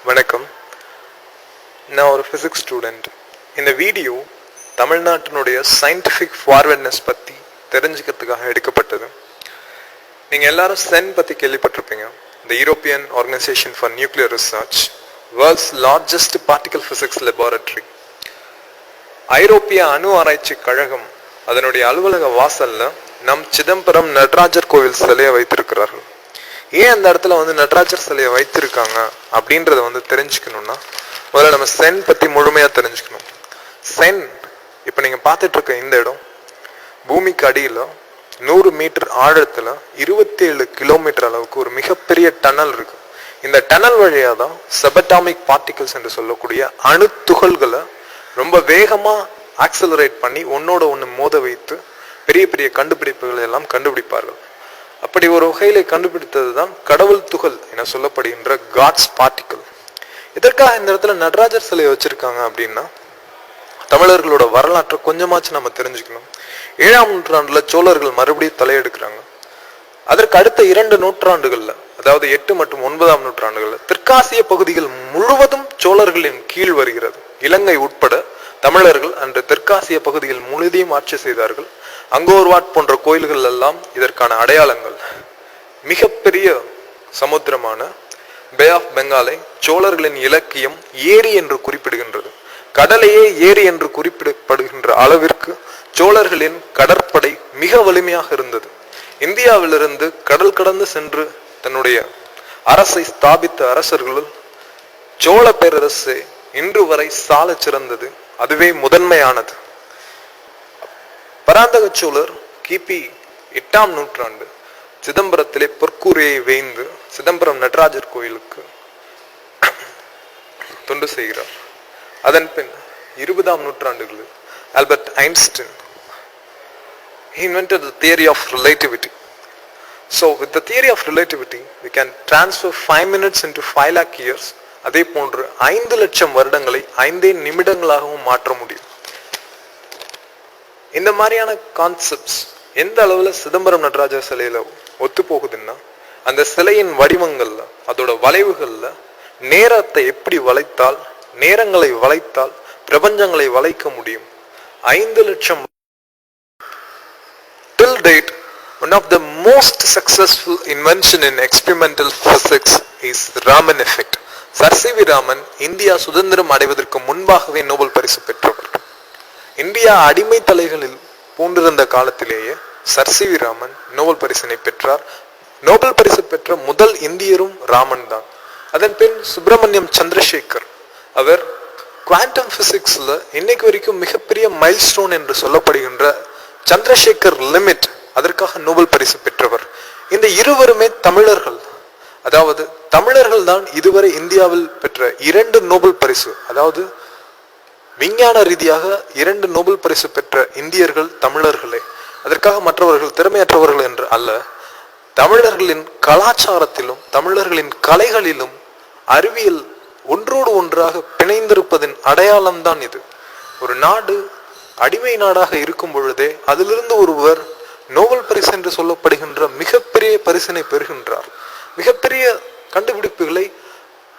வணக்கம். நான் ஒரு ஃபிசிக்ஸ் ஸ்டூடெண்ட். இந்த வீடியோ தமிழ்நாட்டினுடைய சயின்டிஃபிக் ஃபார்வர்ட்னஸ் பற்றி தெரிஞ்சுக்கிறதுக்காக எடுக்கப்பட்டது. நீங்கள் எல்லாரும் சென் பற்றி கேள்விப்பட்டிருப்பீங்க. The European organisation for nuclear research, world's largest particle physics laboratory. ஐரோப்பிய அணு ஆராய்ச்சி கழகம் அதனுடைய அலுவலக வாசல்ல நம் சிதம்பரம் நடராஜர் கோவில் சிலையை வைத்திருக்கிறார்கள். ஏன் அந்த இடத்துல நடராஜர் சிலையை வைத்திருக்காங்க அப்படின்றத தெரிஞ்சுக்கணும்னா முதல்ல நம்ம சென் பத்தி முழுமையா தெரிஞ்சுக்கணும். சென் இப்ப நீங்க பார்த்துட்டு இருக்க இந்த இடம் பூமிக்கு அடியில 100 மீட்டர் ஆழத்துல 27 கிலோமீட்டர் அளவுக்கு ஒரு மிகப்பெரிய டனல் இருக்கு. இந்த டனல் வழியா தான் சபட்டாமிக் பார்ட்டிகல்ஸ் என்று சொல்லக்கூடிய அணு துகள்களை ரொம்ப வேகமா ஆக்சலரேட் பண்ணி ஒன்னோட ஒன்று மோத வைத்து பெரிய பெரிய கண்டுபிடிப்புகளை எல்லாம் கண்டுபிடிப்பார்கள். அப்படி ஒரு வகையில கண்டுபிடித்தது தான் கடவுள் துகள் என சொல்லப்படுகின்ற காட்ஸ் பார்ட்டிகல். இதற்காக இந்த இடத்துல நடராஜர் சிலையை வச்சிருக்காங்க அப்படின்னா தமிழர்களோட வரலாற்றை கொஞ்சமாச்சும் நம்ம தெரிஞ்சுக்கணும். 7ஆம் நூற்றாண்டுல சோழர்கள் மறுபடியும் தலையெடுக்கிறாங்க. அதற்கு அடுத்த 2 நூற்றாண்டுகள்ல, அதாவது 8 மற்றும் 9ஆம் நூற்றாண்டுகள்ல தெற்காசிய பகுதிகள் முழுவதும் சோழர்களின் கீழ் வருகிறது. இலங்கை உட்பட தமிழர்கள் அன்று தெற்காசிய பகுதிகள் முழுதையும் ஆட்சி செய்தார்கள். அங்கோர்வாட் போன்ற கோயில்கள் எல்லாம் இதற்கான அடையாளங்கள். மிகப்பெரிய சமுத்திரமான பே ஆஃப் பெங்காலை சோழர்களின் இலக்கியம் ஏரி என்று குறிப்பிடுகின்றது. கடலையே ஏரி என்று குறிப்பிடப்படுகின்ற அளவிற்கு சோழர்களின் கடற்படை மிக வலிமையாக இருந்தது. இந்தியாவிலிருந்து கடல் கடந்து சென்று தன்னுடைய அரசை ஸ்தாபித்த அரசர்களுள் சோழ பேரரசு இன்று வரை சால சிறந்தது. அதுவே முதன்மையானது. பராந்தக சோழர் கிபி 8ஆம் நூற்றாண்டு சிதம்பரத்திலே பொற்கூரையை வேய்ந்து சிதம்பரம் நடராஜர் கோயிலுக்கு தொண்டு செய்கிறார். அதன் பின் 20ஆம் நூற்றாண்டுகளில் Albert Einstein he invented the theory of relativity. So with the theory of relativity we can transfer 5 minutes into 5 lakh years. அதே போன்று 5 லட்சம் வருடங்களை 5 நிமிடங்களாகவும் மாற்ற முடியும். இந்த மாதிரியான கான்செப்ட்ஸ் எந்த அளவுல சிதம்பரம் நடராஜர் சிலையில ஒத்து போகுதுன்னா, அந்த சிலையின் வடிவங்கள்ல, அதோட வளைவுகள்ல நேரத்தை எப்படி வளைத்தால், நேரங்களை வளைத்தால் பிரபஞ்சங்களை வளைக்க முடியும். 5 லட்சம். Till date, one of the most successful invention in experimental physics is Raman effect. Sir C V Raman India சுதந்திரம் அடைவதற்கு முன்பாகவே நோபல் பரிசு பெற்றவர். இந்தியா அடிமை தலைகளில் பூண்டிருந்த காலத்திலேயே Sir C V Raman Nobel பரிசினை பெற்றார். நோபல் பரிசு பெற்ற முதல் இந்தியரும் ராமன் தான். அதன் பின் சுப்பிரமணியம் சந்திரசேகர், அவர் குவாண்டம் பிசிக்ஸ்ல இன்னைக்கு வரைக்கும் மிகப்பெரிய மைல்ஸ்டோன் என்று சொல்லப்படுகின்ற சந்திரசேகர் லிமிட், அதற்காக நோபல் பரிசு பெற்றவர். இந்த இருவருமே தமிழர்கள். அதாவது தமிழர்கள் தான் இதுவரை இந்தியாவில் பெற்ற 2 நோபல் பரிசு, அதாவது விஞ்ஞான ரீதியாக 2 நோபல் பரிசு பெற்ற இந்தியர்கள் தமிழர்களே. அதற்காக மற்றவர்கள் திறமையற்றவர்கள் என்று அல்ல. தமிழர்களின் கலாச்சாரத்திலும் தமிழர்களின் கலைகளிலும் அறிவியல் ஒன்றோடு ஒன்றாக பிணைந்திருப்பதின் அடையாளம் தான் இது. ஒரு நாடு அடிமை நாடாக இருக்கும் பொழுதே அதிலிருந்து ஒருவர் நோபல் பரிசு என்று சொல்லப்படுகின்ற மிகப்பெரிய பரிசினை பெறுகின்றார். மிகப்பெரிய கண்டுபிடிப்புகளை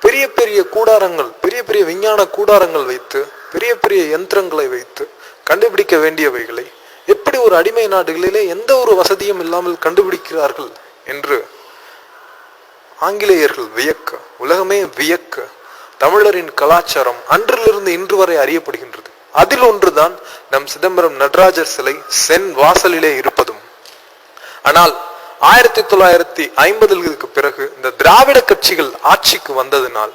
பெரிய பெரிய கூடாரங்கள், பெரிய பெரிய விஞ்ஞான கூடாரங்கள் வைத்து, பெரிய பெரிய யந்திரங்களை வைத்து கண்டுபிடிக்க வேண்டியவைகளை எப்படி ஒரு அடிமை நாடுகளிலே எந்த ஒரு வசதியும் இல்லாமல் கண்டுபிடிக்கிறார்கள் என்று ஆங்கிலேயர்கள் வியக்க, உலகமே வியக்க, தமிழரின் கலாச்சாரம் அன்றிலிருந்து இன்று வரை அறியப்படுகின்றது. அதில் ஒன்றுதான் நம் சிதம்பரம் நடராஜர் சிலை சென் வாசலிலே இருப்பதும். ஆனால் 1950களுக்கு பிறகு இந்த திராவிட கட்சிகள் ஆட்சிக்கு வந்ததினால்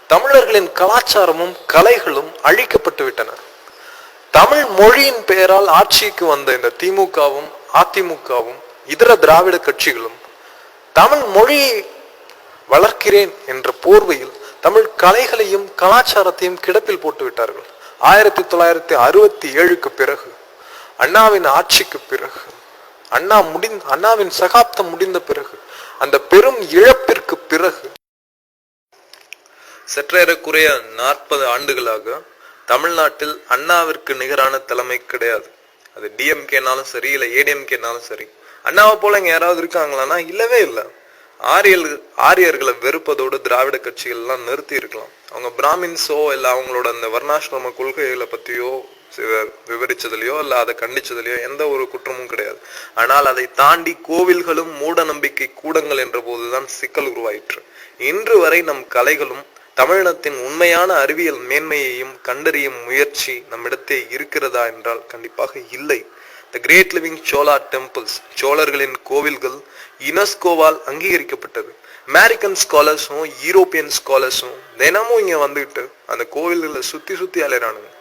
தமிழர்களின் கலாச்சாரமும் கலைகளும் அழிக்கப்பட்டு விட்டன. தமிழ் மொழியின் பெயரால் ஆட்சிக்கு வந்த இந்த திமுகவும் அதிமுகவும் இதர திராவிட கட்சிகளும் தமிழ் மொழியை வளர்க்கிறேன் என்ற போர்வையில் தமிழ் கலைகளையும் கலாச்சாரத்தையும் கிடப்பில் போட்டு விட்டார்கள். 1967க்கு பிறகு, அண்ணாவின் ஆட்சிக்கு பிறகு, அண்ணாவின் சகாப்தம் முடிந்த பிறகு, அந்த பெரும் இழப்பிற்கு பிறகு சற்றேறக்குறைய 40 ஆண்டுகளாக தமிழ்நாட்டில் அண்ணாவிற்கு நிகரான தலைமை கிடையாது. அது டிஎம்கேனாலும் சரி, இல்லை ஏடிஎம்கேனாலும் சரி. அண்ணாவை போல இங்க யாராவது இருக்காங்களான்னா இல்லவே இல்லை. ஆரியர்களை வெறுப்பதோடு திராவிட கட்சிகள் எல்லாம் நிறுத்தி இருக்கலாம். அவங்க பிராமின்ஸோ இல்ல அவங்களோட அந்த வர்ணாசிரம கொள்கைகளை பத்தியோ விவரிச்சதுலயோ இல்ல அதை கண்டிச்சதுலயோ எந்த ஒரு குற்றமும் கிடையாது. ஆனால் அதை தாண்டி கோவில்களும் மூட நம்பிக்கை கூடங்கள் என்ற போதுதான் சிக்கல் உருவாயிற்று. இன்று வரை நம் கலைகளும் தமிழினத்தின் உண்மையான அறிவியல் மேன்மையையும் கண்டறியும் முயற்சி நம்மிடத்தே இருக்கிறதா என்றால் கண்டிப்பாக இல்லை. The great living Chola temples, சோழர்களின் கோவில்கள் யுனெஸ்கோவால் அங்கீகரிக்கப்பட்டது. அமெரிக்கன் ஸ்காலர்ஸும் யூரோப்பியன் ஸ்காலர்ஸும் தினமும் இங்க வந்துட்டு அந்த கோவில்களை சுத்தி அலைறானுங்க.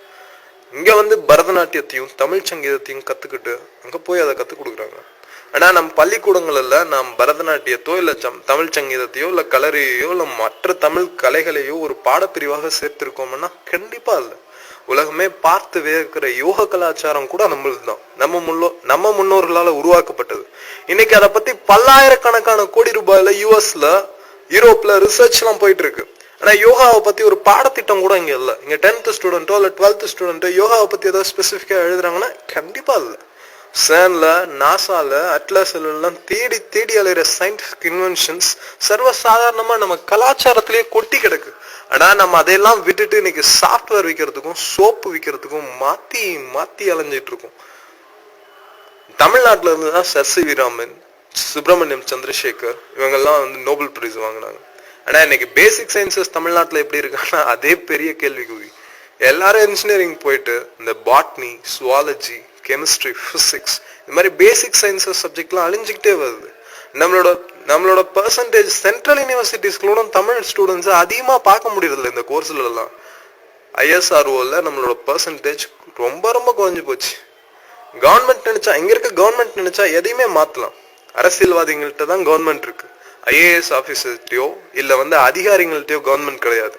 இங்க வந்து பரதநாட்டியத்தையும் தமிழ் சங்கீதத்தையும் கத்துக்கிட்டு அங்க போய் அதை கத்துக் கொடுக்குறாங்க. ஆனா நம் பள்ளிக்கூடங்கள்ல நாம் பரதநாட்டியத்தோ இல்ல தமிழ் சங்கீதத்தையோ இல்ல கலரையோ இல்ல மற்ற தமிழ் கலைகளையோ ஒரு பாடப்பிரிவாக சேர்த்திருக்கோம்னா கண்டிப்பா இல்ல. உலகமே பார்த்து வேர்க்கிற யோக கலாச்சாரம் கூட நம்மளுதுதான், நம்ம முன்னோர்களால உருவாக்கப்பட்டது. இன்னைக்கு அதை பத்தி பல்லாயிரக்கணக்கான கோடி ரூபாயில யூஎஸ்ல யூரோப்ல ரிசர்ச் எல்லாம் போயிட்டு இருக்கு. ஆனா யோகாவை பத்தி ஒரு பாடத்திட்டம் கூட இங்க இல்ல. இங்க 10th ஸ்டூடெண்டோ இல்ல 12th ஸ்டூடெண்டோ யோகாவை பத்தி ஏதாவது ஸ்பெசிபிக்கா எழுதுறாங்கன்னா கண்டிப்பா இல்ல. சேன்ல நாசால அட்லாஸ்ல எல்லாம் தேடி அலைகிற சயின்டிபிக் இன்வென்ஷன்ஸ் சர்வசாதாரணமா நம்ம கலாச்சாரத்திலேயே கொட்டி கிடக்கு. ஆனா நம்ம அதையெல்லாம் விட்டுட்டு இன்னைக்கு சாஃப்ட்வேர் விற்கிறதுக்கும் சோப்பு விற்கிறதுக்கும் மாத்தி அலைஞ்சிட்டு இருக்கோம். தமிழ்நாட்டுல இருந்துதான் sir C V Raman, Subramaniam Chandrasekhar இவங்கெல்லாம் வந்து நோபல் பிரைஸ் வாங்கினாங்க. ஆனா இன்னைக்கு பேசிக் சயின்சஸ் தமிழ்நாட்டுல எப்படி இருக்கான்னா அதே பெரிய கேள்விக்குறி. எல்லாரும் இன்ஜினியரிங் போயிட்டு இந்த பாட்னி, சுவாலஜி, கெமிஸ்ட்ரி, பிசிக்ஸ் இந்த மாதிரி பேசிக் சயின்சஸ் சப்ஜெக்ட்லாம் அழிஞ்சுக்கிட்டே வருது. நம்மளோட பெர்சன்டேஜ் சென்ட்ரல் யூனிவர்சிட்டிஸ்களோட தமிழ் ஸ்டூடெண்ட்ஸ் அதிகமா பார்க்க முடியறதில்ல. இந்த கோர்ஸ்ல எல்லாம் ISROல நம்மளோட பெர்சன்டேஜ் ரொம்ப குறைஞ்சு போச்சு. கவர்மெண்ட் நினைச்சா இங்க இருக்க கவர்மெண்ட் நினைச்சா எதையுமே மாத்தலாம். அரசியல்வாதிகள்கிட்ட தான் கவர்மெண்ட் இருக்கு. IAS ஆபீசர்கிட்டயோ இல்ல வந்து அதிகாரிகள்கிட்டயோ கவர்மெண்ட் கிடையாது.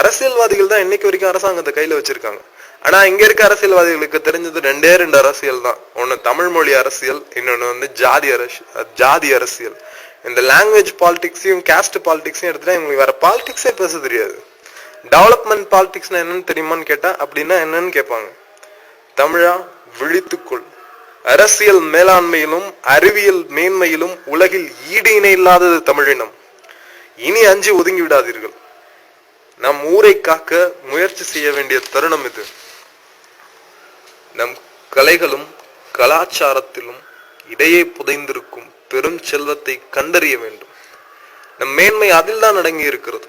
அரசியல்வாதிகள் தான் இன்னைக்கு வரைக்கும் அரசாங்கத்தை கையில வச்சிருக்காங்க. ஆனா இங்க இருக்க அரசியல்வாதிகளுக்கு தெரிஞ்சது ரெண்டு அரசியல் தான். ஒன்னு தமிழ் மொழி அரசியல், இன்னொன்னு வந்து ஜாதி அரசியல். இந்த லாங்குவேஜ் பாலிடிக்ஸையும் காஸ்ட் பாலிடிக்ஸையும் எடுத்துட்டா இவங்களுக்கு வேற பாலிடிக்ஸே பேச தெரியாது. டெவலப்மெண்ட் பாலிடிக்ஸ்னா என்னன்னு தெரியுமான்னு கேட்டா அப்படின்னா என்னன்னு கேட்பாங்க. தமிழா விழித்துக்கொள், அரசியல் மேலாண்மையிலும் அறிவியல் மேன்மையிலும் உலகில் ஈடு இணை இல்லாதது தமிழினம். இனி அஞ்சி ஒதுங்கி விடாதீர்கள். நம் ஊரை காக்க முயற்சி செய்ய வேண்டிய தருணம் இது. நம் கலைகளும் கலாச்சாரத்திலும் இடையே புதைந்திருக்கும் பெரும் செல்வத்தை கண்டறிய வேண்டும். நம் மேன்மை அதில் தான் அடங்கி இருக்கிறது.